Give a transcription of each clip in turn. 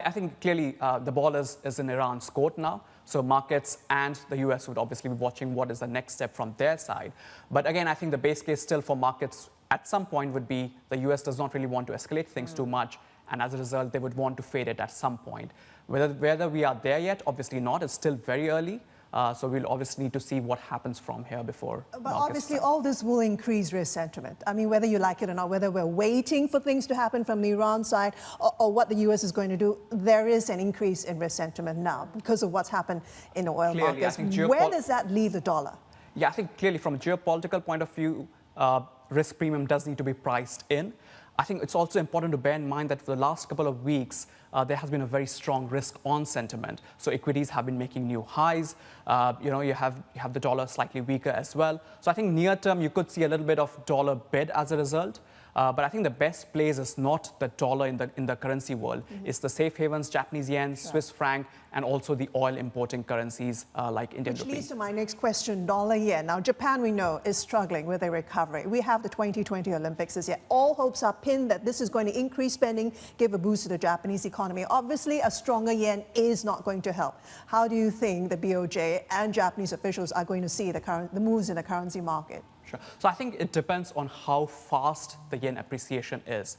I think clearly the ball is in Iran's court now. So markets and the US would obviously be watching what is the next step from their side. But again, I think the base case still for markets at some point would be the US does not really want to escalate things too much. And as a result, they would want to fade it at some point. Whether we are there yet, obviously not. It's still very early. So we'll obviously need to see what happens from here before. But obviously all this will increase risk sentiment. I mean, whether you like it or not, whether we're waiting for things to happen from the Iran side or what the US is going to do, there is an increase in risk sentiment now because of what's happened in the oil markets. Where does that leave the dollar? Yeah, I think clearly from a geopolitical point of view, risk premium does need to be priced in. I think it's also important to bear in mind that for the last couple of weeks, there has been a very strong risk-on sentiment. So equities have been making new highs. You have the dollar slightly weaker as well. So I think near term, you could see a little bit of dollar bid as a result. But I think the best place is not the dollar in the currency world. It's the safe havens, Japanese yen, Swiss franc, and also the oil importing currencies like Indian rupee. Which leads to my next question, dollar yen. Now, Japan, we know, is struggling with a recovery. We have the 2020 Olympics this year. All hopes are pinned that this is going to increase spending, give a boost to the Japanese economy. Obviously, a stronger yen is not going to help. How do you think the BOJ and Japanese officials are going to see the moves in the currency market? Sure. So I think it depends on how fast the yen appreciation is.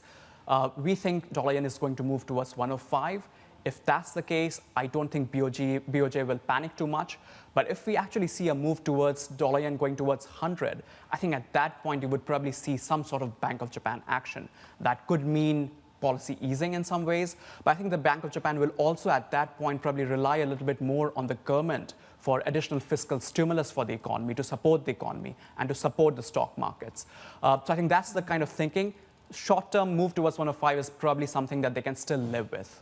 We think dollar yen is going to move towards 105. If that's the case, I don't think BOJ will panic too much. But if we actually see a move towards dollar yen going towards 100, I think at that point you would probably see some sort of Bank of Japan action. That could mean policy easing in some ways. But I think the Bank of Japan will also at that point probably rely a little bit more on the government for additional fiscal stimulus for the economy, to support the economy and to support the stock markets. So I think that's the kind of thinking. Short-term move towards 105 is probably something that they can still live with.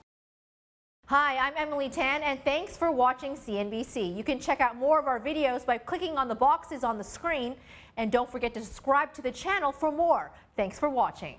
Hi, I'm Emily Tan, and thanks for watching CNBC. You can check out more of our videos by clicking on the boxes on the screen, and don't forget to subscribe to the channel for more. Thanks for watching.